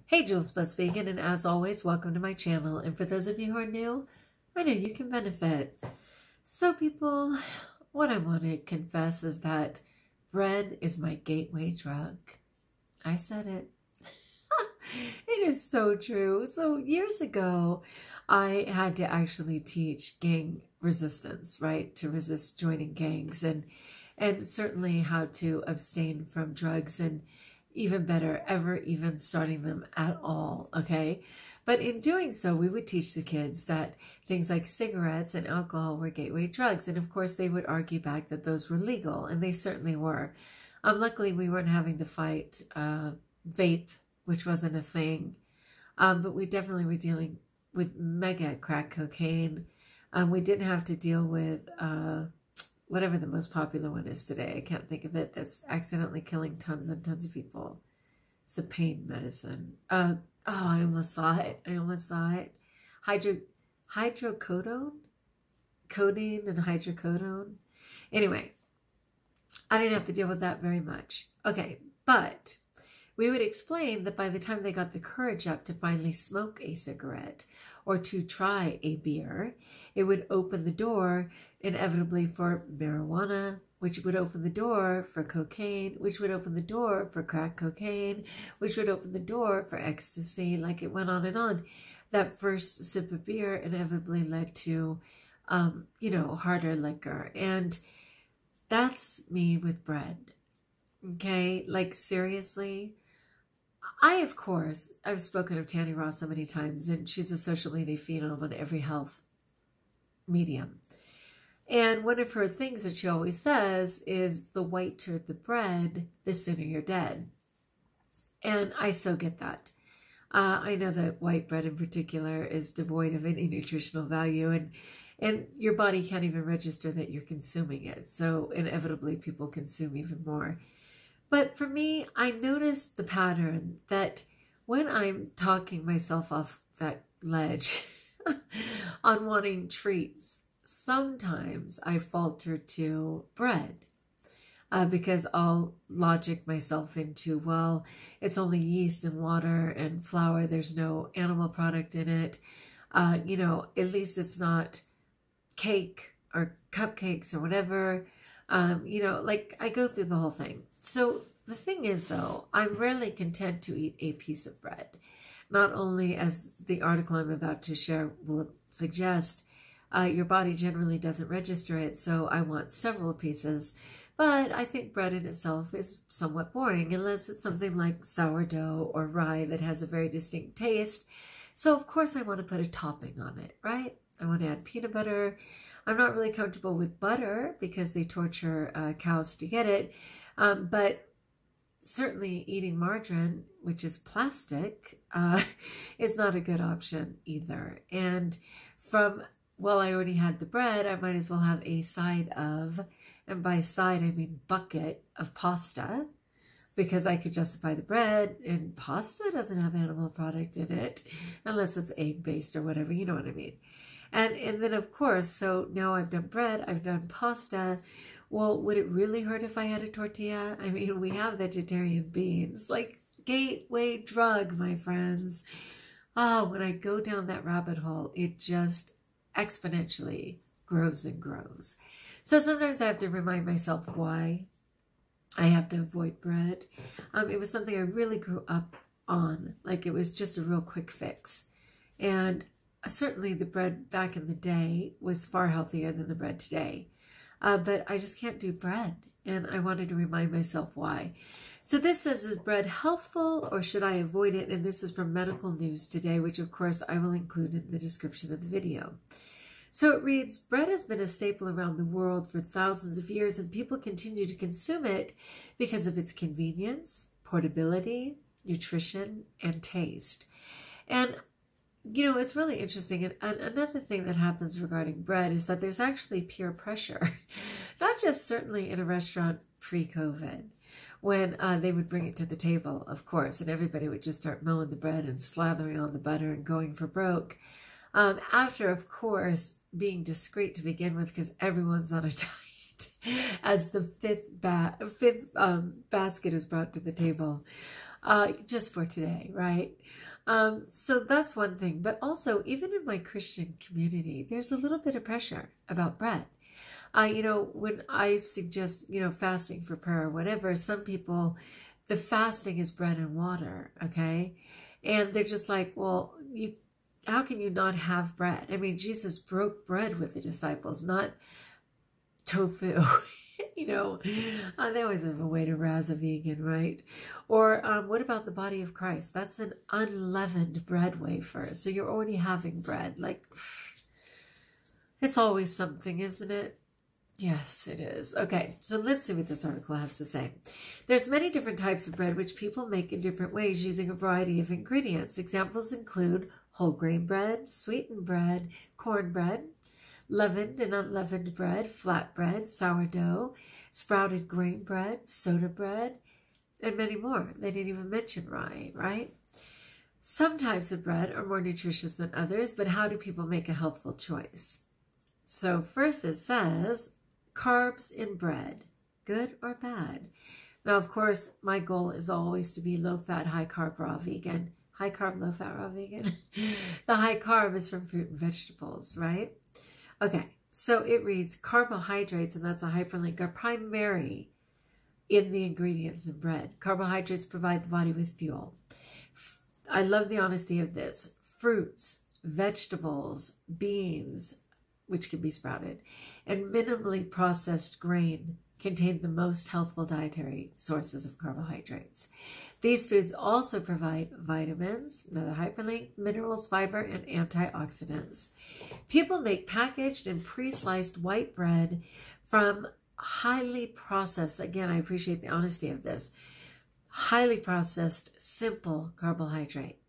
Hey, JulesBlessedVegan, and as always, welcome to my channel. And for those of you who are new, I know you can benefit. So people, what I want to confess is that bread is my gateway drug. I said it. It is so true. So years ago, I had to actually teach gang resistance, right? To resist joining gangs and certainly how to abstain from drugs and even better, ever even starting them at all, okay? But in doing so, we would teach the kids that things like cigarettes and alcohol were gateway drugs. And of course, they would argue back that those were legal, and they certainly were. Luckily, we weren't having to fight vape, which wasn't a thing. But we definitely were dealing with mega crack cocaine. We didn't have to deal with whatever the most popular one is today. I can't think of it. That's accidentally killing tons and tons of people. It's a pain medicine. Oh, I almost saw it. Hydrocodone? Codeine and hydrocodone. Anyway, I didn't have to deal with that very much. Okay, but we would explain that by the time they got the courage up to finally smoke a cigarette or to try a beer, it would open the door inevitably for marijuana, which would open the door for cocaine, which would open the door for crack cocaine, which would open the door for ecstasy. Like it went on and on. That first sip of beer inevitably led to, harder liquor. And that's me with bread. Okay, like seriously. I've spoken of Tanny Ross so many times, and she's a social media phenom on every health medium. And one of her things that she always says is, the whiter the bread, the sooner you're dead. And I so get that. I know that white bread in particular is devoid of any nutritional value, and your body can't even register that you're consuming it. So inevitably people consume even more. But for me, I noticed the pattern that when I'm talking myself off that ledge on wanting treats, sometimes I falter to bread because I'll logic myself into, well, it's only yeast and water and flour. There's no animal product in it. At least it's not cake or cupcakes or whatever. Like I go through the whole thing. So the thing is, though, I'm rarely content to eat a piece of bread. Not only, as the article I'm about to share will suggest, your body generally doesn't register it, so I want several pieces. But I think bread in itself is somewhat boring, unless it's something like sourdough or rye that has a very distinct taste. So, of course, I want to put a topping on it, right? I want to add peanut butter. I'm not really comfortable with butter because they torture cows to get it. But certainly eating margarine, which is plastic, is not a good option either. And I already had the bread, I might as well have a side of, and by side I mean bucket of pasta, because I could justify the bread, and pasta doesn't have animal product in it, unless it's egg-based or whatever, you know what I mean. And then, of course, so now I've done bread, I've done pasta. Well, would it really hurt if I had a tortilla? I mean, we have vegetarian beans. Like, gateway drug, my friends. Oh, when I go down that rabbit hole, it just exponentially grows and grows. So sometimes I have to remind myself why I have to avoid bread. It was something I really grew up on. Like, it was just a real quick fix. And certainly the bread back in the day was far healthier than the bread today. But I just can't do bread. And I wanted to remind myself why. So this says, is bread healthful or should I avoid it? And this is from Medical News Today, which of course I will include in the description of the video. So it reads, bread has been a staple around the world for thousands of years, and people continue to consume it because of its convenience, portability, nutrition, and taste. And it's really interesting. And another thing that happens regarding bread is that there's actually peer pressure, not just certainly in a restaurant pre-COVID, when they would bring it to the table, of course, and everybody would just start milling the bread and slathering on the butter and going for broke. After, of course, being discreet to begin with, because everyone's on a diet, as the fifth basket is brought to the table. just for today, right? So that's one thing. But also, even in my Christian community, there's a little bit of pressure about bread. When I suggest, fasting for prayer or whatever, some people, the fasting is bread and water, okay? And they're just like, well, how can you not have bread? I mean, Jesus broke bread with the disciples, not tofu. They always have a way to razz a vegan, right? Or what about the body of Christ? That's an unleavened bread wafer. So you're already having bread. Like, it's always something, isn't it? Yes, it is. Okay, so let's see what this article has to say. There's many different types of bread which people make in different ways using a variety of ingredients. Examples include whole grain bread, sweetened bread, cornbread, leavened and unleavened bread, flat bread, sourdough, sprouted grain bread, soda bread, and many more. They didn't even mention rye, right? Some types of bread are more nutritious than others, but how do people make a healthful choice? So first it says, carbs in bread, good or bad? Now, of course, my goal is always to be low-fat, high-carb, raw vegan. High-carb, low-fat, raw vegan. The high carb is from fruit and vegetables, right? Okay, so it reads, carbohydrates, and that's a hyperlink, are primary in the ingredients in bread. Carbohydrates provide the body with fuel. I love the honesty of this. Fruits, vegetables, beans, which can be sprouted, and minimally processed grain contain the most healthful dietary sources of carbohydrates. These foods also provide vitamins, another hyperlink, minerals, fiber, and antioxidants. People make packaged and pre-sliced white bread from highly processed, again, I appreciate the honesty of this, highly processed, simple carbohydrate.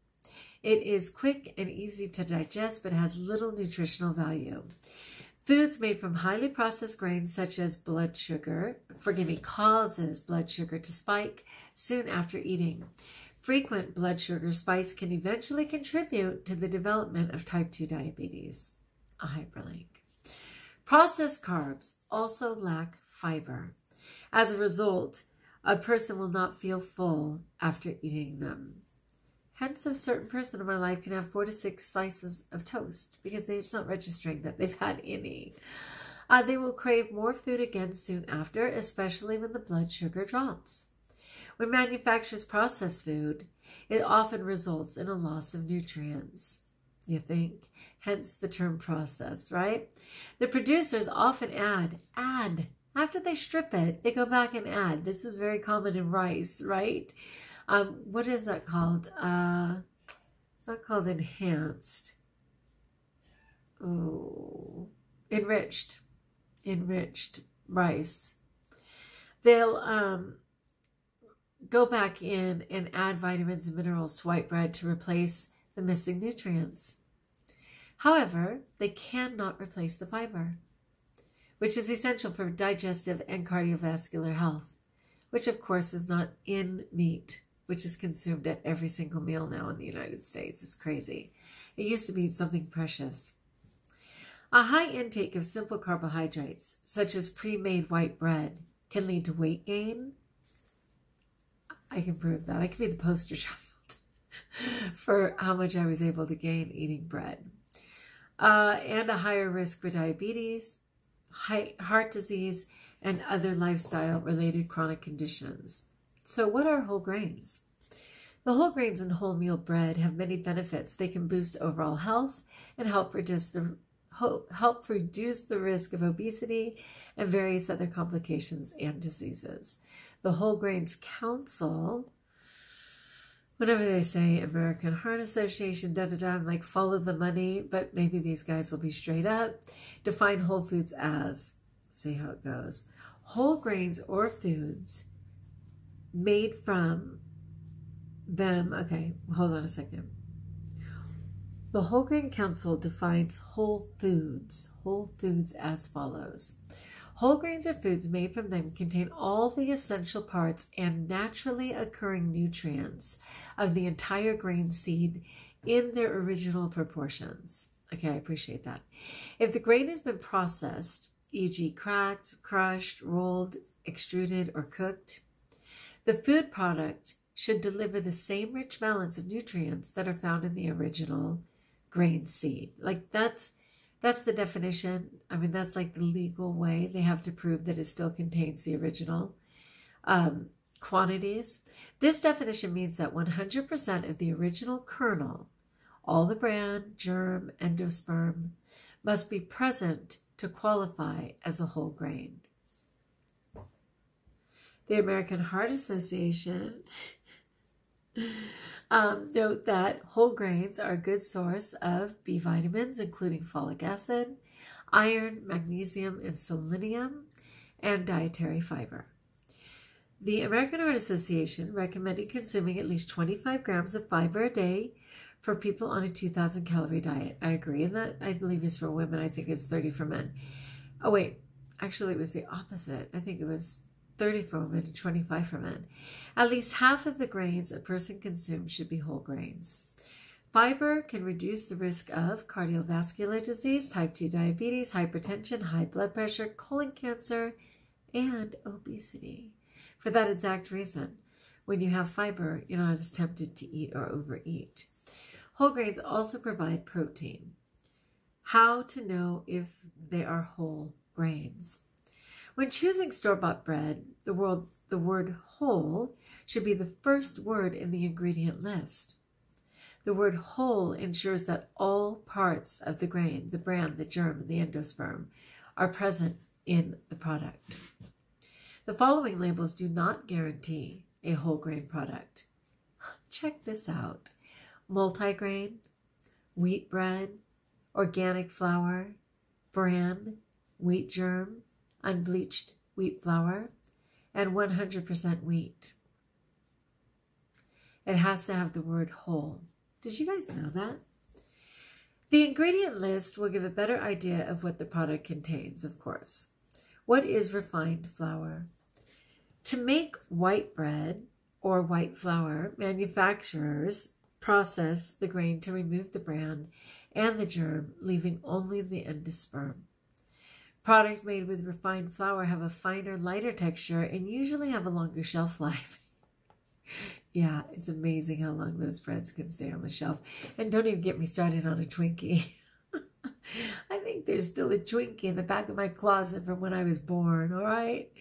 It is quick and easy to digest, but has little nutritional value. Foods made from highly processed grains such as blood sugar, causes blood sugar to spike soon after eating. Frequent blood sugar spikes can eventually contribute to the development of type 2 diabetes. A hyperlink. Processed carbs also lack fiber. As a result, a person will not feel full after eating them. Hence, a certain person in my life can have 4 to 6 slices of toast because it's not registering that they've had any. They will crave more food again soon after, especially when the blood sugar drops. When manufacturers process food, it often results in a loss of nutrients. You think? Hence the term process, right? The producers often add. After they strip it, they go back and add. This is very common in rice, right? What is that called? It's not called enhanced. Oh, enriched rice. They'll go back in and add vitamins and minerals to white bread to replace the missing nutrients. However, they cannot replace the fiber, which is essential for digestive and cardiovascular health, which of course is not in meat, which is consumed at every single meal now in the United States. It's crazy. It used to be something precious. A high intake of simple carbohydrates, such as pre-made white bread, can lead to weight gain. I can prove that. I can be the poster child for how much I was able to gain eating bread. And a higher risk for diabetes, heart disease, and other lifestyle-related chronic conditions. So what are whole grains? The whole grains in wholemeal bread have many benefits. They can boost overall health and help reduce the risk of obesity and various other complications and diseases. The Whole Grains Council, whenever they say American Heart Association, I'm like, follow the money, but maybe these guys will be straight up. Define whole foods as, see how it goes, whole grains or foods made from them. Okay, hold on a second. The Whole Grain Council defines whole foods as follows. Whole grains or foods made from them contain all the essential parts and naturally occurring nutrients of the entire grain seed in their original proportions. Okay, I appreciate that. If the grain has been processed, e.g. cracked, crushed, rolled, extruded, or cooked, the food product should deliver the same rich balance of nutrients that are found in the original grain seed. Like that's the definition. I mean, that's like the legal way they have to prove that it still contains the original quantities. This definition means that 100% of the original kernel, all the bran, germ, endosperm, must be present to qualify as a whole grain. The American Heart Association note that whole grains are a good source of B vitamins, including folic acid, iron, magnesium, and selenium, and dietary fiber. The American Heart Association recommended consuming at least 25 grams of fiber a day for people on a 2,000 calorie diet. I agree, and that I believe is for women. I think it's 30 for men. Oh wait, actually it was the opposite. I think it was 30 for women and 25 for men. At least half of the grains a person consumes should be whole grains. Fiber can reduce the risk of cardiovascular disease, type 2 diabetes, hypertension, high blood pressure, colon cancer, and obesity. For that exact reason, when you have fiber, you're not as tempted to eat or overeat. Whole grains also provide protein. How to know if they are whole grains? When choosing store-bought bread, the word whole should be the first word in the ingredient list. The word whole ensures that all parts of the grain, the bran, the germ, and the endosperm, are present in the product. The following labels do not guarantee a whole grain product. Check this out. Multigrain, wheat bread, organic flour, bran, wheat germ, unbleached wheat flour, and 100% wheat. It has to have the word whole. Did you guys know that? The ingredient list will give a better idea of what the product contains, of course. What is refined flour? To make white bread or white flour, manufacturers process the grain to remove the bran and the germ, leaving only the endosperm. Products made with refined flour have a finer, lighter texture and usually have a longer shelf life. Yeah, it's amazing how long those breads can stay on the shelf. And don't even get me started on a Twinkie. I think there's still a Twinkie in the back of my closet from when I was born, all right?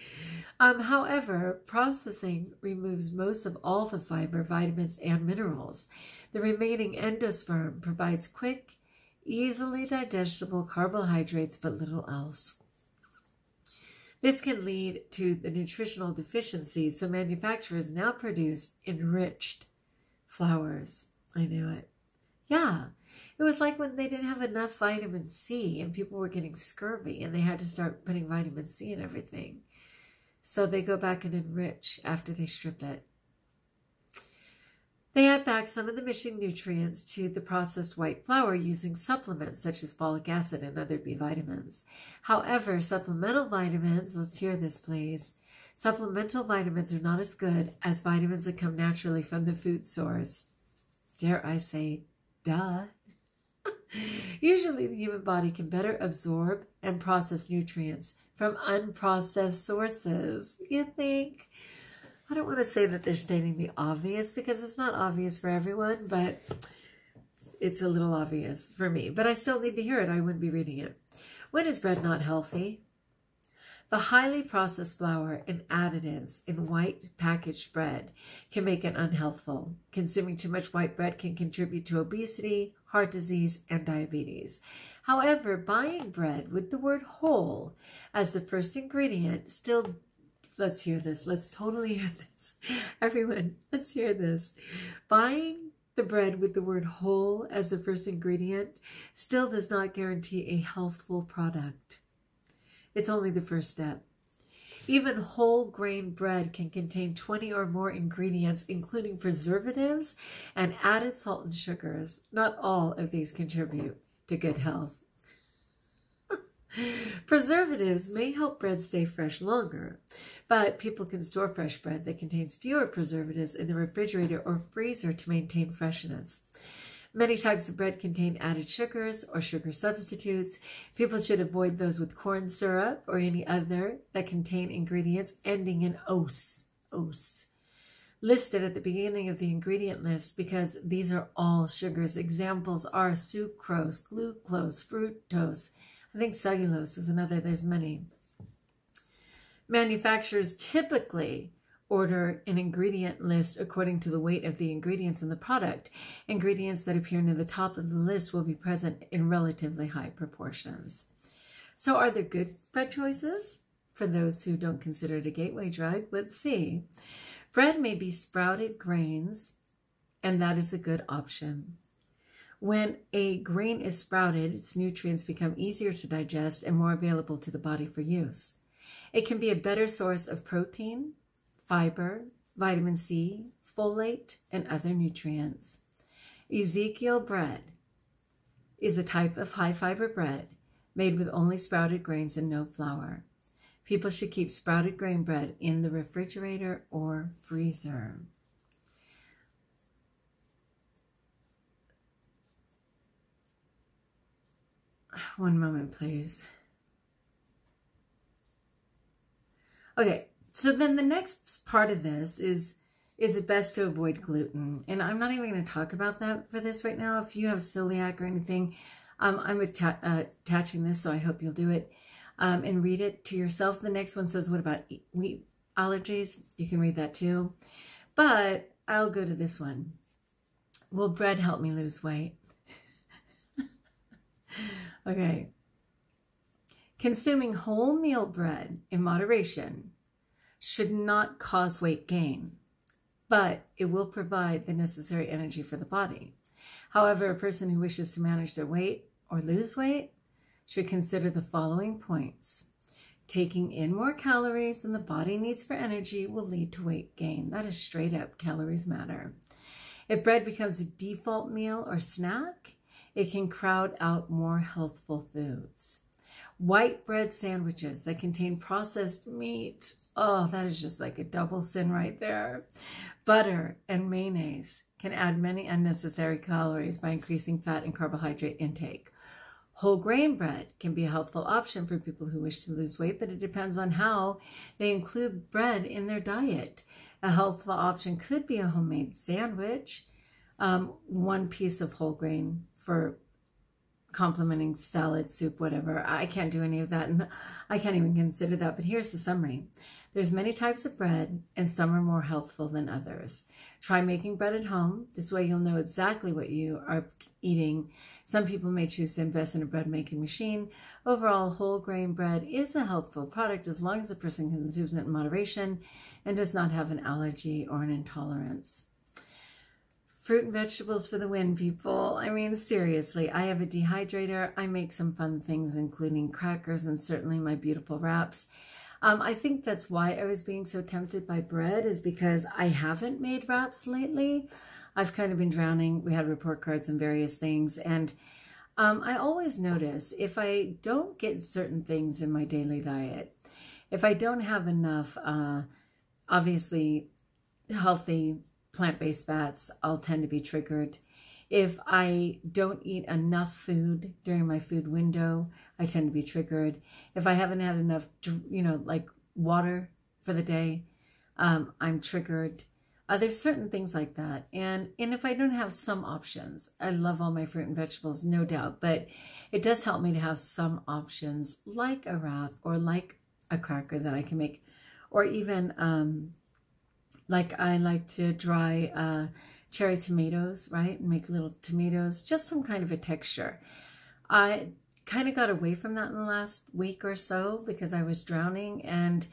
However, processing removes most of all the fiber, vitamins, and minerals. The remaining endosperm provides quick, easily digestible carbohydrates, but little else. This can lead to the nutritional deficiencies, so manufacturers now produce enriched flours. I knew it. Yeah, it was like when they didn't have enough vitamin C and people were getting scurvy and they had to start putting vitamin C in everything. So they go back and enrich after they strip it. They add back some of the missing nutrients to the processed white flour using supplements such as folic acid and other B vitamins. However, supplemental vitamins, let's hear this please, supplemental vitamins are not as good as vitamins that come naturally from the food source. Dare I say, duh. Usually the human body can better absorb and process nutrients from unprocessed sources. You think? I don't want to say that they're stating the obvious because it's not obvious for everyone, but it's a little obvious for me. But I still need to hear it. I wouldn't be reading it. When is bread not healthy? The highly processed flour and additives in white packaged bread can make it unhealthful. Consuming too much white bread can contribute to obesity, heart disease, and diabetes. However, buying bread with the word whole as the first ingredient still, let's hear this. Let's totally hear this. Everyone, let's hear this. Buying the bread with the word whole as the first ingredient still does not guarantee a healthful product. It's only the first step. Even whole grain bread can contain 20 or more ingredients, including preservatives and added salt and sugars. Not all of these contribute to good health. Preservatives may help bread stay fresh longer, but people can store fresh bread that contains fewer preservatives in the refrigerator or freezer to maintain freshness. Many types of bread contain added sugars or sugar substitutes. People should avoid those with corn syrup or any other that contain ingredients ending in -ose. listed at the beginning of the ingredient list because these are all sugars. Examples are sucrose, glucose, fructose. I think cellulose is another. There's many. Manufacturers typically order an ingredient list according to the weight of the ingredients in the product. Ingredients that appear near the top of the list will be present in relatively high proportions. So are there good bread choices? For those who don't consider it a gateway drug, let's see. Bread may be sprouted grains, and that is a good option. When a grain is sprouted, its nutrients become easier to digest and more available to the body for use. It can be a better source of protein, fiber, vitamin C, folate, and other nutrients. Ezekiel bread is a type of high-fiber bread made with only sprouted grains and no flour. People should keep sprouted grain bread in the refrigerator or freezer. One moment, please. Okay, so then the next part of this is it best to avoid gluten? And I'm not even going to talk about that for this right now. If you have celiac or anything, I'm attaching this, so I hope you'll do it. And read it to yourself. The next one says, what about wheat allergies? You can read that too. But I'll go to this one. Will bread help me lose weight? Okay. Consuming wholemeal bread in moderation should not cause weight gain, but it will provide the necessary energy for the body. However, a person who wishes to manage their weight or lose weight should consider the following points. Taking in more calories than the body needs for energy will lead to weight gain. That is straight up, calories matter. If bread becomes a default meal or snack, it can crowd out more healthful foods. White bread sandwiches that contain processed meat, oh, that is just like a double sin right there. Butter and mayonnaise can add many unnecessary calories by increasing fat and carbohydrate intake. Whole grain bread can be a helpful option for people who wish to lose weight, but it depends on how they include bread in their diet. A helpful option could be a homemade sandwich, one piece of whole grain for complementing salad, soup, whatever. I can't do any of that, and I can't even consider that, but here's the summary. There's many types of bread, and some are more healthful than others. Try making bread at home. This way you'll know exactly what you are eating. Some people may choose to invest in a bread making machine. Overall, whole grain bread is a healthful product as long as the person consumes it in moderation and does not have an allergy or an intolerance. Fruit and vegetables for the win, people. I mean, seriously, I have a dehydrator. I make some fun things, including crackers and certainly my beautiful wraps. I think that's why I was being so tempted by bread, is because I haven't made wraps lately. I've kind of been drowning. We had report cards and various things. And I always notice if I don't get certain things in my daily diet, if I don't have enough, obviously, healthy plant-based fats, I'll tend to be triggered. If I don't eat enough food during my food window, I tend to be triggered. If I haven't had enough, like water for the day, I'm triggered. There's certain things like that. And if I don't have some options, I love all my fruit and vegetables, no doubt, but it does help me to have some options like a wrap or like a cracker that I can make, or even like I like to dry cherry tomatoes, right? And make little tomatoes, just some kind of a texture. I kind of got away from that in the last week or so because I was drowning and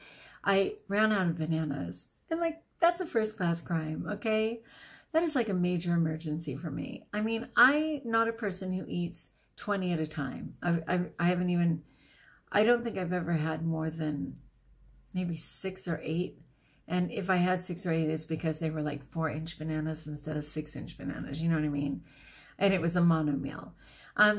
I ran out of bananas. And that's a first-class crime, okay? That is like a major emergency for me. I mean, I'm not a person who eats 20 at a time. I don't think I've ever had more than maybe 6 or 8. And if I had 6 or 8, it's because they were like 4-inch bananas instead of 6-inch bananas, you know what I mean? And it was a mono meal.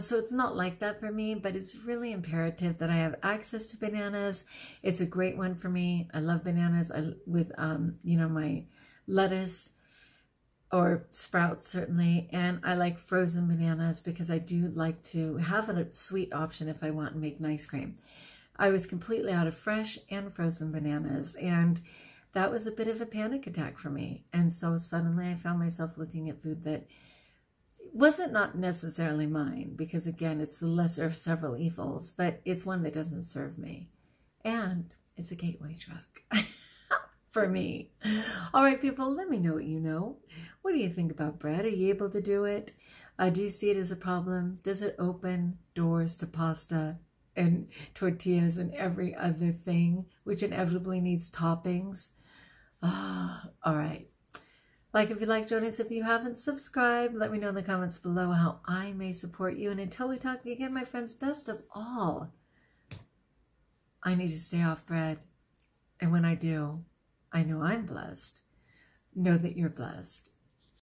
So it's not like that for me, but it's really imperative that I have access to bananas. It's a great one for me. I love bananas with my lettuce or sprouts, certainly. And I like frozen bananas because I do like to have a sweet option if I want to make an ice cream. I was completely out of fresh and frozen bananas. And that was a bit of a panic attack for me. And so suddenly I found myself looking at food that wasn't not necessarily mine, because again, it's the lesser of several evils, but it's one that doesn't serve me. And it's a gateway drug for me. All right, people, let me know what you know. What do you think about bread? Are you able to do it? Do you see it as a problem? Does it open doors to pasta and tortillas and every other thing, which inevitably needs toppings? All right. Like if you like, join us if you haven't subscribed. Let me know in the comments below how I may support you. And until we talk again, my friends, best of all, I need to stay off bread. And when I do, I know I'm blessed. Know that you're blessed.